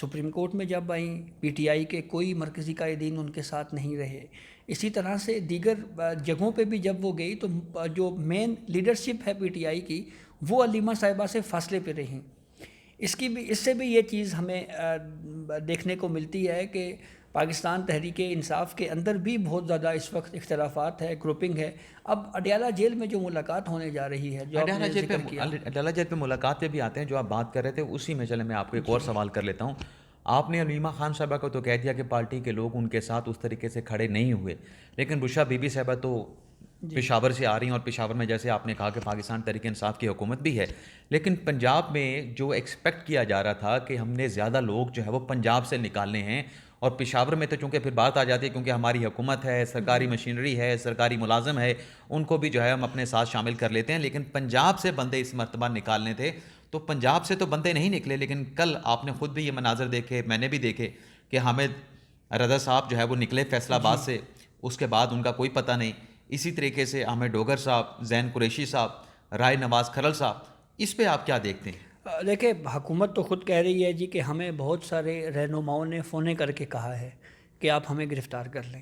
Supreme court میں جب آئیں پی ٹی آئی کے کوئی مرکزی قائدین ان کے ساتھ نہیں رہے. اسی طرح سے دیگر جگہوں پہ بھی جب وہ گئی تو جو مین لیڈرشپ ہے پی ٹی آئی کی وہ علیمہ صاحبہ سے فاصلے پہ رہیں. اس سے بھی یہ چیز ہمیں دیکھنے کو ملتی ہے کہ پاکستان تحریک انصاف کے اندر بھی بہت زیادہ اس وقت اختلافات ہے, گروپنگ ہے. اب اڈیالہ جیل میں جو ملاقات ہونے جا رہی ہے, جو آپ نے ذکر کیا, اڈیالہ جیل پہ ملاقات پہ بھی آتے ہیں جو آپ بات کر رہے تھے, اسی میں چلے میں آپ کو ایک اور سوال کر لیتا ہوں. آپ نے علیمہ خان صاحبہ کو تو کہہ دیا کہ پارٹی کے لوگ ان کے ساتھ اس طریقے سے کھڑے نہیں ہوئے, لیکن بشرا بی بی صاحبہ تو پشاور سے آ رہی ہیں, اور پشاور میں جیسے آپ نے کہا کہ پاکستان تحریک انصاف کی حکومت بھی ہے, لیکن پنجاب میں جو ایکسپیکٹ کیا جا رہا تھا کہ ہم نے زیادہ لوگ جو ہے وہ پنجاب سے نکالنے ہیں, اور پشاور میں تو چونکہ پھر بات آ جاتی ہے کیونکہ ہماری حکومت ہے, سرکاری مشینری ہے, سرکاری ملازم ہے, ان کو بھی جو ہے ہم اپنے ساتھ شامل کر لیتے ہیں, لیکن پنجاب سے بندے اس مرتبہ نکالنے تھے. تو پنجاب سے تو بندے نہیں نکلے, لیکن کل آپ نے خود بھی یہ مناظر دیکھے, میں نے بھی دیکھے کہ حامد رضا صاحب جو ہے وہ نکلے فیصل آباد سے, اس کے بعد ان کا کوئی پتہ نہیں. اسی طریقے سے حامد ڈوگر صاحب, زین قریشی صاحب, رائے نواز کھرل صاحب, اس پہ آپ کیا دیکھتے ہیں؟ دیکھیں, حکومت تو خود کہہ رہی ہے جی کہ ہمیں بہت سارے رہنماؤں نے فونے کر کے کہا ہے کہ آپ ہمیں گرفتار کر لیں.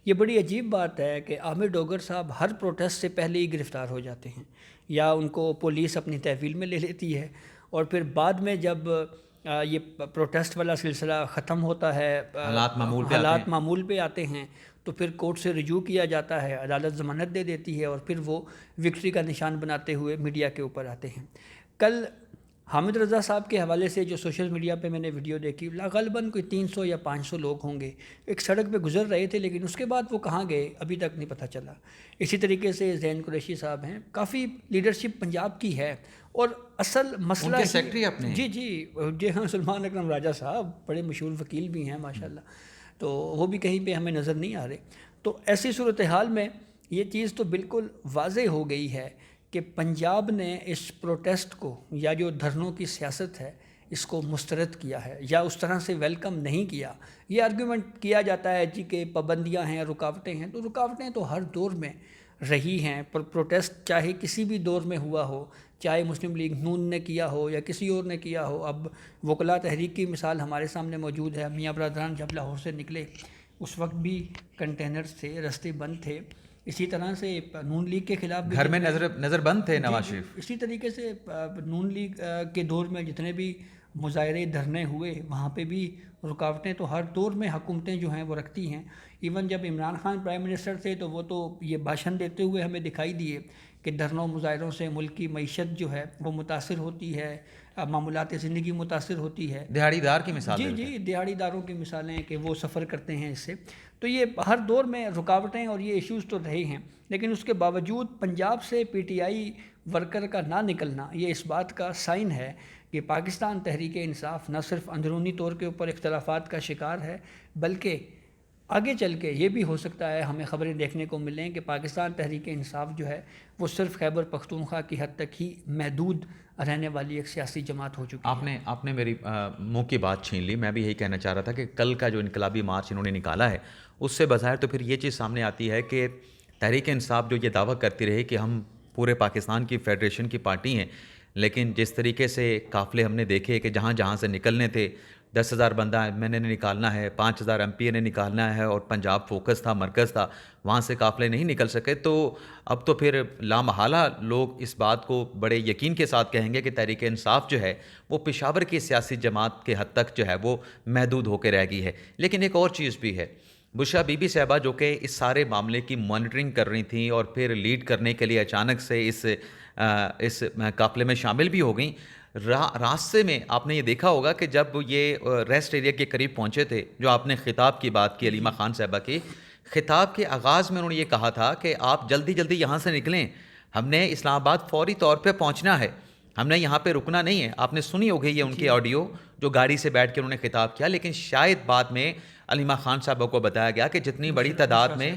یہ بڑی عجیب بات ہے کہ حامد ڈوگر صاحب ہر پروٹیسٹ سے پہلے ہی گرفتار ہو جاتے ہیں, یا ان کو پولیس اپنی تحویل میں لے لیتی ہے, اور پھر بعد میں جب یہ پروٹیسٹ والا سلسلہ ختم ہوتا ہے, حالات معمول پہ آتے ہیں, تو پھر کورٹ سے رجوع کیا جاتا ہے, عدالت ضمانت دے دیتی ہے, اور پھر وہ وکٹری کا نشان بناتے ہوئے میڈیا کے اوپر آتے ہیں. کل حامد رضا صاحب کے حوالے سے جو سوشل میڈیا پہ میں نے ویڈیو دیکھی, غالباً کوئی 300 یا 500 لوگ ہوں گے, ایک سڑک پہ گزر رہے تھے, لیکن اس کے بعد وہ کہاں گئے ابھی تک نہیں پتہ چلا. اسی طریقے سے زین قریشی صاحب ہیں, کافی لیڈرشپ پنجاب کی ہے, اور اصل مسئلہ ان کے سیکٹری اپنے جی ہاں, سلمان اکرم راجہ صاحب بڑے مشہور وکیل بھی ہیں ماشاءاللہ, تو وہ بھی کہیں پہ ہمیں نظر نہیں آ رہے. تو ایسی صورتحال میں یہ چیز تو بالکل واضح ہو گئی ہے کہ پنجاب نے اس پروٹیسٹ کو, یا جو دھرنوں کی سیاست ہے, اس کو مسترد کیا ہے, یا اس طرح سے ویلکم نہیں کیا. یہ آرگیومنٹ کیا جاتا ہے جی کہ پابندیاں ہیں, رکاوٹیں ہیں, تو رکاوٹیں تو ہر دور میں رہی ہیں. پروٹیسٹ چاہے کسی بھی دور میں ہوا ہو, چاہے مسلم لیگ نون نے کیا ہو یا کسی اور نے کیا ہو. اب وکلاء تحریک کی مثال ہمارے سامنے موجود ہے. میاں برادران جب لاہور سے نکلے اس وقت بھی کنٹینرز تھے, رستے بند تھے. اسی طرح سے نون لیگ کے خلاف بھی گھر میں نظر بند تھے نواز شریف. اسی طریقے سے نون لیگ کے دور میں جتنے بھی مظاہرے دھرنے ہوئے, وہاں پہ بھی رکاوٹیں تو ہر دور میں حکومتیں جو ہیں وہ رکھتی ہیں. ایون جب عمران خان پرائم منسٹر تھے تو وہ تو یہ بھاشن دیتے ہوئے ہمیں دکھائی دیے کہ دھرنوں مظاہروں سے ملک کی معیشت جو ہے وہ متاثر ہوتی ہے, معمولات زندگی متاثر ہوتی ہے. دہاڑی دار کی مثال جی دہاڑی داروں کی مثالیں کہ وہ سفر کرتے ہیں اس سے. تو یہ ہر دور میں رکاوٹیں اور یہ ایشوز تو رہے ہیں, لیکن اس کے باوجود پنجاب سے پی ٹی آئی ورکر کا نہ نکلنا یہ اس بات کا سائن ہے کہ پاکستان تحریک انصاف نہ صرف اندرونی طور کے اوپر اختلافات کا شکار ہے, بلکہ آگے چل کے یہ بھی ہو سکتا ہے ہمیں خبریں دیکھنے کو ملیں کہ پاکستان تحریک انصاف جو ہے وہ صرف خیبر پختونخوا کی حد تک ہی محدود رہنے والی ایک سیاسی جماعت ہو چکی ہے. آپ نے میری منہ کی بات چھین لی. میں بھی یہی کہنا چاہ رہا تھا کہ کل کا جو انقلابی مارچ انہوں نے نکالا ہے, اس سے بظاہر تو پھر یہ چیز سامنے آتی ہے کہ تحریک انصاف جو یہ دعویٰ کرتی رہی کہ ہم پورے پاکستان کی فیڈریشن کی پارٹی ہیں, لیکن جس طریقے سے قافلے ہم نے دیکھے کہ جہاں سے نکلنے تھے, 10,000 بندہ ایم این اے نے نکالنا ہے, 5,000 ایم پی اے نے نکالنا ہے, اور پنجاب فوکس تھا, مرکز تھا, وہاں سے قافلے نہیں نکل سکے. تو اب تو پھر لامحالہ لوگ اس بات کو بڑے یقین کے ساتھ کہیں گے کہ تحریک انصاف جو ہے وہ پشاور کی سیاسی جماعت کے حد تک جو ہے وہ محدود ہو کے رہ گئی ہے. لیکن ایک اور چیز بھی ہے, بشرا بی بی صاحبہ جو کہ اس سارے معاملے کی مانیٹرنگ کر رہی تھیں اور پھر لیڈ کرنے کے لیے اچانک سے اس قافلے میں شامل بھی ہو گئیں. راستے میں آپ نے یہ دیکھا ہوگا کہ جب یہ ریسٹ ایریا کے قریب پہنچے تھے, جو آپ نے خطاب کی بات کی علیمہ خان صاحبہ کی, خطاب کے آغاز میں انہوں نے یہ کہا تھا کہ آپ جلدی یہاں سے نکلیں, ہم نے اسلام آباد فوری طور پہ پہنچنا ہے, ہم نے یہاں پہ رکنا نہیں ہے. آپ نے سنی ہوگی یہ ان کی آڈیو جو گاڑی سے بیٹھ کے انہوں نے خطاب کیا. لیکن شاید بعد میں علیمہ خان صاحبہ کو بتایا گیا کہ جتنی بڑی تعداد میں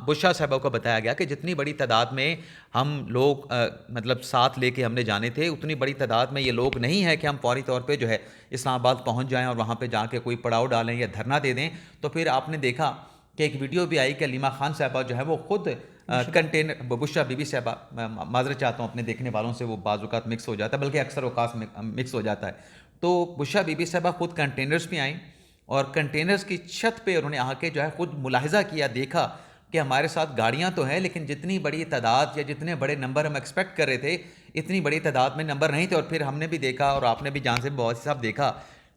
بشرا صاحبہ کو بتایا گیا کہ جتنی بڑی تعداد میں ہم لوگ مطلب ساتھ لے کے ہم نے جانے تھے, اتنی بڑی تعداد میں یہ لوگ نہیں ہے کہ ہم فوری طور پہ جو ہے اسلام آباد پہنچ جائیں اور وہاں پہ جا کے کوئی پڑاؤ ڈالیں یا دھرنا دے دیں. تو پھر آپ نے دیکھا کہ ایک ویڈیو بھی آئی کہ علیمہ خان صاحبہ جو ہے وہ خود کنٹینر, بشرا بی بی صاحبہ, معذرت چاہتا ہوں اپنے دیکھنے والوں سے, وہ بعض اوقات مکس ہو جاتا ہے, بلکہ اکثر اوقات مکس ہو جاتا ہے, تو بشرا بی بی صاحبہ خود کنٹینرز پہ آئیں اور کنٹینرز کی چھت پہ انہوں نے آ کے جو ہے خود ملاحظہ کیا، دیکھا کہ ہمارے ساتھ گاڑیاں تو ہیں لیکن جتنی بڑی تعداد یا جتنے بڑے نمبر ہم ایکسپیکٹ کر رہے تھے اتنی بڑی تعداد میں نمبر نہیں تھے. اور پھر ہم نے بھی دیکھا اور آپ نے بھی جان سے بواسی صاحب دیکھا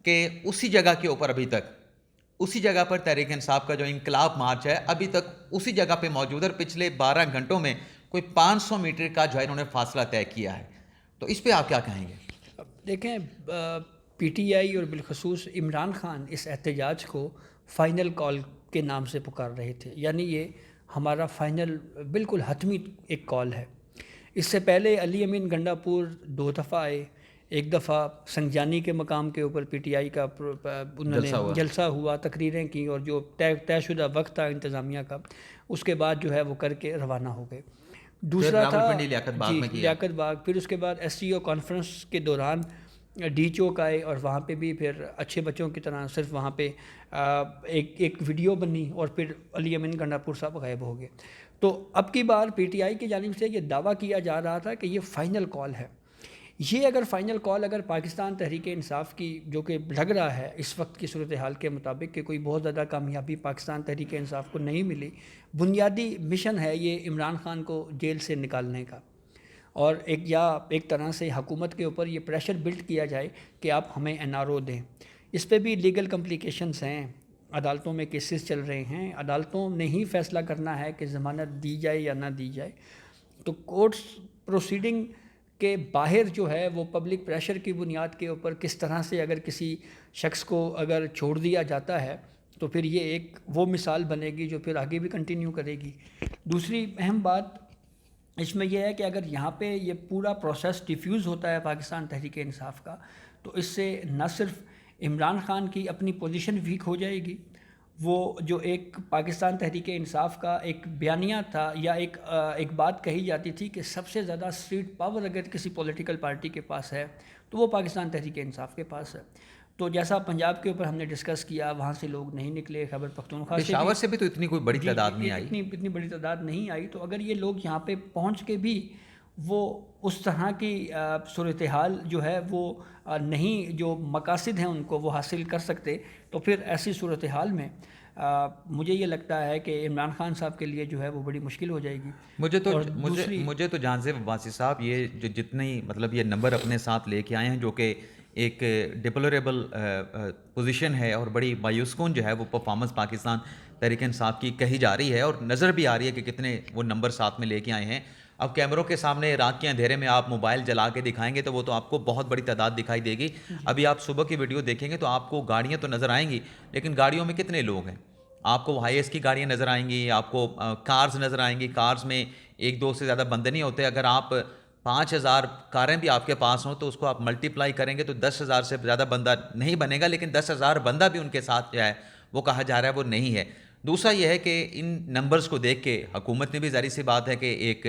کہ اسی جگہ کے اوپر ابھی تک اسی جگہ پر تحریک انصاف کا جو انقلاب مارچ ہے ابھی تک اسی جگہ پہ موجود ہے، اور پچھلے 12 گھنٹوں میں کوئی 500 میٹر کا جو ہے انہوں نے فاصلہ طے کیا ہے. تو اس پہ آپ کیا کہیں گے؟ دیکھیں، پی ٹی آئی اور بالخصوص عمران خان اس احتجاج کو فائنل کال کے نام سے پکار رہے تھے، یعنی یہ ہمارا فائنل بالکل حتمی ایک کال ہے. اس سے پہلے علی امین گنڈا پور 2 دفعہ آئے، ایک دفعہ سنجانی کے مقام کے اوپر پی ٹی آئی کا انہوں نے جلسہ ہوا، تقریریں کی، اور جو طے شدہ وقت تھا انتظامیہ کا اس کے بعد جو ہے وہ کر کے روانہ ہو گئے. دوسرا تھا لیاقت باغ. پھر اس کے بعد ایس سی او کانفرنس کے دوران ڈی چوک آئے، اور وہاں پہ بھی پھر اچھے بچوں کی طرح صرف وہاں پہ ایک ویڈیو بنی اور پھر علی امین گنڈا پور صاحب غائب ہو گئے. تو اب کی بار پی ٹی آئی کی جانب سے یہ دعویٰ کیا جا رہا تھا کہ یہ فائنل کال ہے. یہ اگر فائنل کال اگر پاکستان تحریک انصاف کی، جو کہ لگ رہا ہے اس وقت کی صورتحال کے مطابق کہ کوئی بہت زیادہ کامیابی پاکستان تحریک انصاف کو نہیں ملی، بنیادی مشن ہے یہ عمران خان کو جیل سے نکالنے کا، اور ایک طرح سے حکومت کے اوپر یہ پریشر بلڈ کیا جائے کہ آپ ہمیں این آر او دیں. اس پہ بھی لیگل کمپلیکیشنز ہیں، عدالتوں میں کیسز چل رہے ہیں، عدالتوں نے ہی فیصلہ کرنا ہے کہ ضمانت دی جائے یا نہ دی جائے. تو کورٹس پروسیڈنگ کے باہر جو ہے وہ پبلک پریشر کی بنیاد کے اوپر کس طرح سے اگر کسی شخص کو اگر چھوڑ دیا جاتا ہے تو پھر یہ ایک وہ مثال بنے گی جو پھر آگے بھی کنٹینیو کرے گی. دوسری اہم بات اس میں یہ ہے کہ اگر یہاں پہ یہ پورا پروسیس ڈیفیوز ہوتا ہے پاکستان تحریک انصاف کا، تو اس سے نہ صرف عمران خان کی اپنی پوزیشن ویک ہو جائے گی، وہ جو ایک پاکستان تحریک انصاف کا ایک بیانیہ تھا یا ایک بات کہی جاتی تھی کہ سب سے زیادہ اسٹریٹ پاور اگر کسی پولیٹیکل پارٹی کے پاس ہے تو وہ پاکستان تحریک انصاف کے پاس ہے. تو جیسا پنجاب کے اوپر ہم نے ڈسکس کیا، وہاں سے لوگ نہیں نکلے، خیبر پختونخوا پشاور سے بھی تو اتنی کوئی بڑی تعداد نہیں آئی، اتنی بڑی تعداد نہیں آئی. تو اگر یہ لوگ یہاں پہ پہنچ کے بھی وہ اس طرح کی صورتحال جو ہے وہ نہیں، جو مقاصد ہیں ان کو وہ حاصل کر سکتے، تو پھر ایسی صورتحال میں مجھے یہ لگتا ہے کہ عمران خان صاحب کے لیے جو ہے وہ بڑی مشکل ہو جائے گی. مجھے تو جانزیب عباسی صاحب یہ جو جتنی مطلب یہ نمبر اپنے ساتھ لے کے آئے ہیں، جو کہ ایک ڈپلوریبل پوزیشن ہے اور بڑی مایوس کن جو ہے وہ پرفارمنس پاکستان تحریک انصاف کی کہی جا رہی ہے، اور نظر بھی آ رہی ہے کہ کتنے وہ نمبر ساتھ میں لے کے آئے ہیں. اب کیمروں کے سامنے رات کے اندھیرے میں آپ موبائل جلا کے دکھائیں گے تو وہ تو آپ کو بہت بڑی تعداد دکھائی دے گی. ابھی آپ صبح کی ویڈیو دیکھیں گے تو آپ کو گاڑیاں تو نظر آئیں گی، لیکن گاڑیوں میں کتنے لوگ ہیں؟ آپ کو ہائی ایس کی گاڑیاں نظر آئیں گی، آپ کو کارز نظر آئیں گی. کارز میں 1-2 سے زیادہ بندے نہیں ہوتے. اگر آپ 5000 کاریں بھی آپ کے پاس ہوں تو اس کو آپ ملٹیپلائی کریں گے تو 10,000 سے زیادہ بندہ نہیں بنے گا، لیکن 10,000 بندہ بھی ان کے ساتھ جو ہے وہ کہا جا رہا ہے وہ نہیں ہے. دوسرا یہ ہے کہ ان نمبرز کو دیکھ کے حکومت نے بھی ظاہر سی بات ہے کہ ایک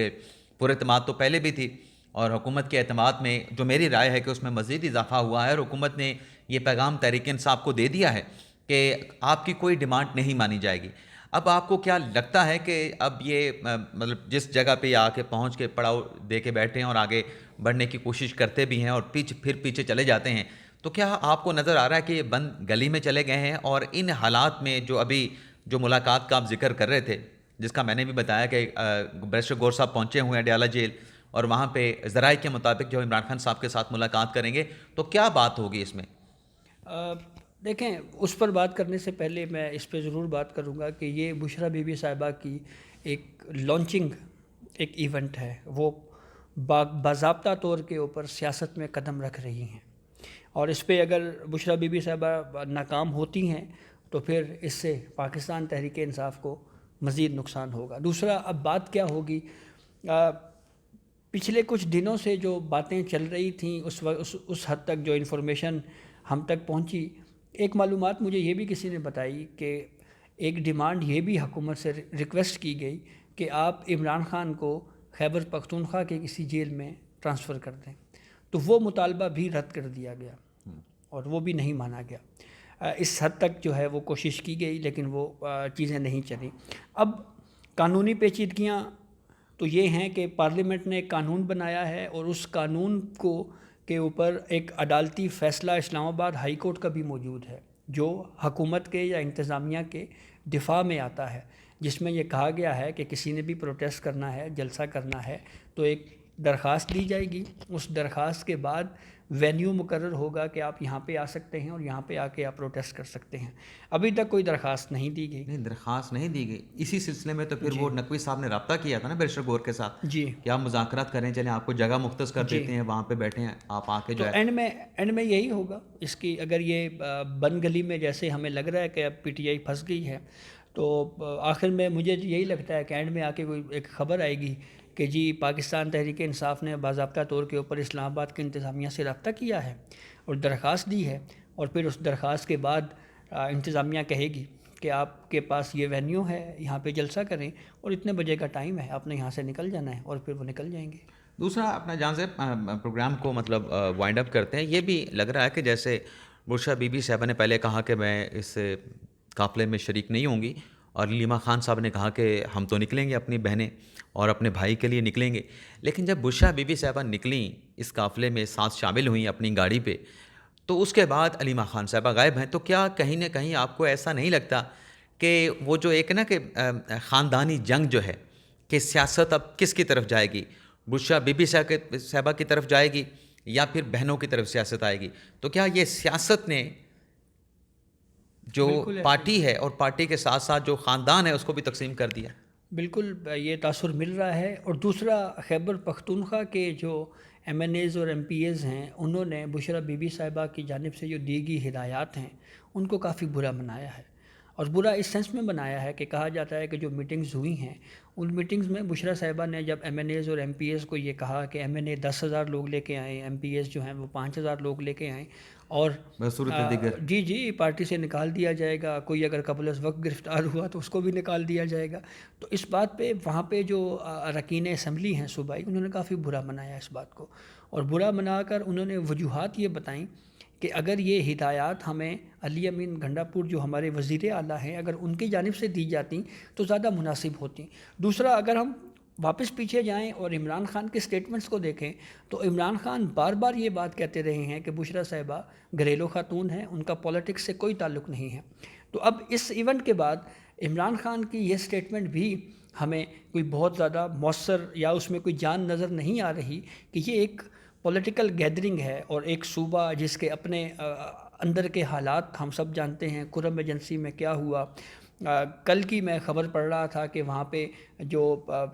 پر اعتماد تو پہلے بھی تھی، اور حکومت کے اعتماد میں جو میری رائے ہے کہ اس میں مزید اضافہ ہوا ہے، اور حکومت نے یہ پیغام تحریک انصاف کو دے دیا ہے کہ آپ کی کوئی ڈیمانڈ نہیں مانی جائے گی. اب آپ کو کیا لگتا ہے کہ اب یہ مطلب جس جگہ پہ آ کے پہنچ کے پڑاؤ دے کے بیٹھے ہیں اور آگے بڑھنے کی کوشش کرتے بھی ہیں اور پھر پیچھے چلے جاتے ہیں، تو کیا آپ کو نظر آ رہا ہے کہ یہ بند گلی میں چلے گئے ہیں؟ اور ان حالات میں جو ابھی جو ملاقات کا آپ ذکر کر رہے تھے، جس کا میں نے بھی بتایا کہ بیرسٹر گور صاحب پہنچے ہوئے ہیں اڈیالہ جیل، اور وہاں پہ ذرائع کے مطابق جو عمران خان صاحب کے ساتھ ملاقات کریں گے، تو کیا بات ہوگی اس میں؟ دیکھیں، اس پر بات کرنے سے پہلے میں اس پہ ضرور بات کروں گا کہ یہ بشرا بی بی صاحبہ کی ایک لانچنگ ایک ایونٹ ہے، وہ باضابطہ طور کے اوپر سیاست میں قدم رکھ رہی ہیں، اور اس پہ اگر بشرا بی بی صاحبہ ناکام ہوتی ہیں تو پھر اس سے پاکستان تحریک انصاف کو مزید نقصان ہوگا. دوسرا، اب بات کیا ہوگی، پچھلے کچھ دنوں سے جو باتیں چل رہی تھیں اس حد تک جو انفارمیشن ہم تک پہنچی، ایک معلومات مجھے یہ بھی کسی نے بتائی کہ ایک ڈیمانڈ یہ بھی حکومت سے ریکویسٹ کی گئی کہ آپ عمران خان کو خیبر پختونخوا کے کسی جیل میں ٹرانسفر کر دیں، تو وہ مطالبہ بھی رد کر دیا گیا اور وہ بھی نہیں مانا گیا. اس حد تک جو ہے وہ کوشش کی گئی لیکن وہ چیزیں نہیں چلیں. اب قانونی پیچیدگیاں تو یہ ہیں کہ پارلیمنٹ نے ایک قانون بنایا ہے، اور اس قانون کو کے اوپر ایک عدالتی فیصلہ اسلام آباد ہائی کورٹ کا بھی موجود ہے جو حکومت کے یا انتظامیہ کے دفاع میں آتا ہے، جس میں یہ کہا گیا ہے کہ کسی نے بھی پروٹیسٹ کرنا ہے، جلسہ کرنا ہے تو ایک درخواست دی جائے گی، اس درخواست کے بعد وینیو مقرر ہوگا کہ آپ یہاں پہ آ سکتے ہیں اور یہاں پہ آ کے آپ پروٹیسٹ کر سکتے ہیں۔ ابھی تک کوئی درخواست نہیں دی گئی۔ نہیں، درخواست نہیں دی گئی۔ اسی سلسلے میں تو پھر وہ نقوی صاحب نے رابطہ کیا تھا نا بیرسٹر گور کے ساتھ جی، کہ آپ مذاکرات کریں، چلیں آپ کو جگہ مختص کر دیتے ہیں، وہاں پہ بیٹھیں، آپ آ کے جو تو ہے اینڈ میں یہی ہوگا اس کی، اگر یہ بن گلی میں جیسے ہمیں لگ رہا ہے کہ اب پی ٹی آئی پھنس گئی ہے، تو آخر میں مجھے یہی لگتا ہے کہ اینڈ میں آ کے کوئی ایک خبر آئے گی کہ جی پاکستان تحریک انصاف نے باضابطہ طور کے اوپر اسلام آباد کی انتظامیہ سے رابطہ کیا ہے اور درخواست دی ہے، اور پھر اس درخواست کے بعد انتظامیہ کہے گی کہ آپ کے پاس یہ وینیو ہے، یہاں پہ جلسہ کریں اور اتنے بجے کا ٹائم ہے، آپ نے یہاں سے نکل جانا ہے، اور پھر وہ نکل جائیں گے۔ دوسرا اپنا جہاں سے پروگرام کو مطلب وائنڈ اپ کرتے ہیں، یہ بھی لگ رہا ہے کہ جیسے بشرا بی بی صاحبہ نے پہلے کہا کہ میں اس قافلے میں شریک نہیں ہوں گی، اور علیمہ خان صاحب نے کہا کہ ہم تو نکلیں گے اپنی بہنیں اور اپنے بھائی کے لیے نکلیں گے، لیکن جب بشرا بی بی صاحبہ نکلیں اس قافلے میں، ساتھ شامل ہوئیں اپنی گاڑی پہ، تو اس کے بعد علیمہ خان صاحبہ غائب ہیں، تو کیا کہیں نہ کہیں آپ کو ایسا نہیں لگتا کہ وہ جو ایک نا کہ خاندانی جنگ جو ہے کہ سیاست اب کس کی طرف جائے گی، بشرا بی بی صاحبہ کی طرف جائے گی یا پھر بہنوں کی طرف سیاست آئے گی؟ تو کیا یہ سیاست نے جو پارٹی ہے اور پارٹی کے ساتھ ساتھ جو خاندان ہے اس کو بھی تقسیم کر دیا؟ بالکل یہ تاثر مل رہا ہے، اور دوسرا خیبر پختونخوا کے جو ایم این ایز اور ایم پی ایز ہیں، انہوں نے بشرا بی بی صاحبہ کی جانب سے جو دی گئی ہدایات ہیں ان کو کافی برا منایا ہے، اور برا اس سینس میں بنایا ہے کہ کہا جاتا ہے کہ جو میٹنگز ہوئی ہیں ان میٹنگز میں بشرا صاحبہ نے جب ایم این ایز اور ایم پی ایز کو یہ کہا کہ ایم این اے 10,000 لوگ لے کے آئیں، ایم پی ایز جو ہیں وہ 5,000 لوگ لے کے آئیں، اور بصورت دیگر جی پارٹی سے نکال دیا جائے گا، کوئی اگر قبل از وقت گرفتار ہوا تو اس کو بھی نکال دیا جائے گا، تو اس بات پہ وہاں پہ جو اراکین اسمبلی ہیں صوبائی، انہوں نے کافی برا منایا اس بات کو، اور برا منا کر انہوں نے وجوہات یہ بتائیں کہ اگر یہ ہدایات ہمیں علی امین گھنڈا پور جو ہمارے وزیر اعلیٰ ہیں اگر ان کی جانب سے دی جاتی تو زیادہ مناسب ہوتی۔ دوسرا، اگر ہم واپس پیچھے جائیں اور عمران خان کے سٹیٹمنٹس کو دیکھیں تو عمران خان بار بار یہ بات کہتے رہے ہیں کہ بشرا صاحبہ گھریلو خاتون ہیں، ان کا پولیٹکس سے کوئی تعلق نہیں ہے۔ تو اب اس ایونٹ کے بعد عمران خان کی یہ سٹیٹمنٹ بھی ہمیں کوئی بہت زیادہ مؤثر یا اس میں کوئی جان نظر نہیں آ رہی کہ یہ ایک پولیٹیکل گیدرنگ ہے، اور ایک صوبہ جس کے اپنے اندر کے حالات ہم سب جانتے ہیں، کرم ایجنسی میں کیا ہوا۔ کل کی میں خبر پڑھ رہا تھا کہ وہاں پہ جو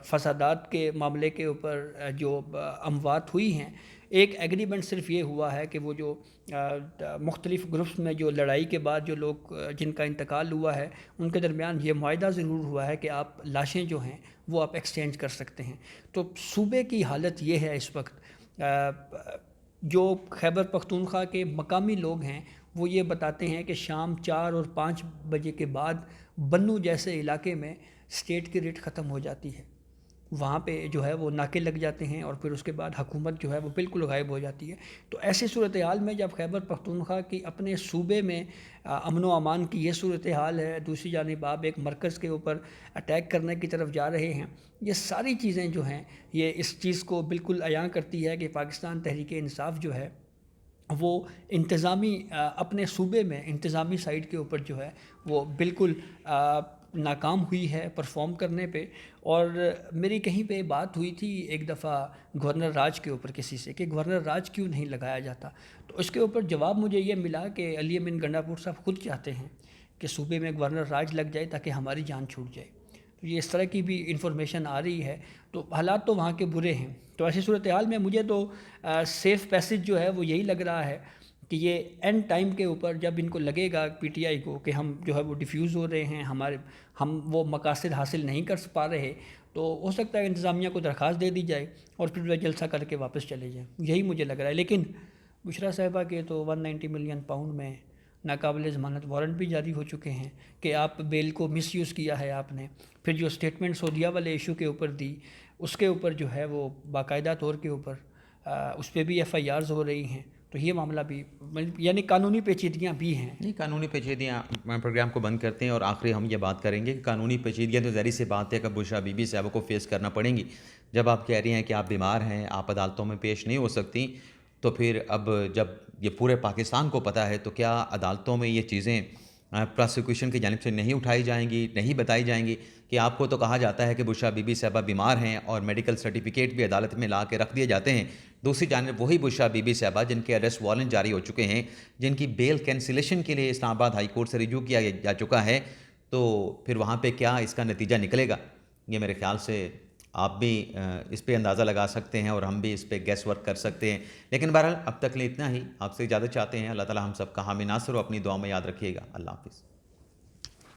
فسادات کے معاملے کے اوپر جو اموات ہوئی ہیں، ایک ایگریمنٹ صرف یہ ہوا ہے کہ وہ جو مختلف گروپس میں جو لڑائی کے بعد جو لوگ جن کا انتقال ہوا ہے ان کے درمیان یہ معاہدہ ضرور ہوا ہے کہ آپ لاشیں جو ہیں وہ آپ ایکسچینج کر سکتے ہیں۔ تو صوبے کی حالت یہ ہے اس وقت، جو خیبر پختونخوا کے مقامی لوگ ہیں وہ یہ بتاتے ہیں کہ شام 4 اور 5 بجے کے بعد بنو جیسے علاقے میں اسٹیٹ کی ریٹ ختم ہو جاتی ہے، وہاں پہ جو ہے وہ ناکے لگ جاتے ہیں، اور پھر اس کے بعد حکومت جو ہے وہ بالکل غائب ہو جاتی ہے۔ تو ایسی صورتحال میں جب خیبر پختونخوا کی اپنے صوبے میں امن و امان کی یہ صورتحال ہے، دوسری جانب آپ ایک مرکز کے اوپر اٹیک کرنے کی طرف جا رہے ہیں، یہ ساری چیزیں جو ہیں یہ اس چیز کو بالکل عیاں کرتی ہے کہ پاکستان تحریک انصاف جو ہے وہ انتظامی اپنے صوبے میں انتظامی سائٹ کے اوپر جو ہے وہ بالکل ناکام ہوئی ہے پرفارم کرنے پہ۔ اور میری کہیں پہ بات ہوئی تھی ایک دفعہ گورنر راج کے اوپر کسی سے کہ گورنر راج کیوں نہیں لگایا جاتا، تو اس کے اوپر جواب مجھے یہ ملا کہ علی امین گنڈا پور صاحب خود چاہتے ہیں کہ صوبے میں گورنر راج لگ جائے تاکہ ہماری جان چھوٹ جائے، تو یہ اس طرح کی بھی انفارمیشن آ رہی ہے۔ تو حالات تو وہاں کے برے ہیں، تو ایسی صورتحال میں مجھے تو سیف پیسج جو ہے وہ یہی لگ رہا ہے کہ یہ اینڈ ٹائم کے اوپر جب ان کو لگے گا پی ٹی آئی کو کہ ہم جو ہے وہ ڈیفیوز ہو رہے ہیں، ہم وہ مقاصد حاصل نہیں کر پا رہے، تو ہو سکتا ہے انتظامیہ کو درخواست دے دی جائے اور پھر وہ جلسہ کر کے واپس چلے جائیں، یہی مجھے لگ رہا ہے۔ لیکن بشرا صاحبہ کے تو 190 ملین پاؤنڈ میں ناقابل ضمانت وارنٹ بھی جاری ہو چکے ہیں کہ آپ بیل کو مس یوز کیا ہے آپ نے، پھر جو اسٹیٹمنٹ سعودیہ والے ایشو کے اوپر دی اس کے اوپر جو ہے وہ باقاعدہ طور کے اوپر اس پہ بھی ایف آئی آرز ہو رہی ہیں، تو یہ معاملہ بھی یعنی قانونی پیچیدگیاں بھی ہیں۔ نہیں، قانونی پیچیدگیاں پروگرام کو بند کرتے ہیں اور آخری ہم یہ بات کریں گے کہ قانونی پیچیدگیاں تو ظاہر سی بات ہے کہ بشرا بی بی صاحبہ کو فیس کرنا پڑیں گی۔ جب آپ کہہ رہی ہیں کہ آپ بیمار ہیں، آپ عدالتوں میں پیش نہیں ہو سکتی، تو پھر اب جب یہ پورے پاکستان کو پتہ ہے تو کیا عدالتوں میں یہ چیزیں پراسیکیوشن کی جانب سے نہیں اٹھائی جائیں گی, نہیں بتائی جائیں گی کہ آپ کو تو کہا جاتا ہے کہ بشرا بی بی صاحبہ بیمار ہیں اور میڈیکل سرٹیفکیٹ بھی عدالت میں لا کے رکھ دیے جاتے ہیں. دوسری جانب وہی بشرا بی بی صاحبہ جن کے اریسٹ وارنٹ جاری ہو چکے ہیں, جن کی بیل کینسلیشن کے لیے اسلام آباد ہائی کورٹ سے رجوع کیا جا چکا ہے, تو پھر وہاں پہ کیا اس کا نتیجہ نکلے گا؟ یہ میرے خیال سے آپ بھی اس پہ اندازہ لگا سکتے ہیں اور ہم بھی اس پہ گیس ورک کر سکتے ہیں. لیکن بہرحال اب تک لیے اتنا ہی. آپ سے اجازت چاہتے ہیں. اللہ تعالی ہم سب کا حامی ناصر ہو. اپنی دعا میں یاد رکھیے گا. اللہ حافظ.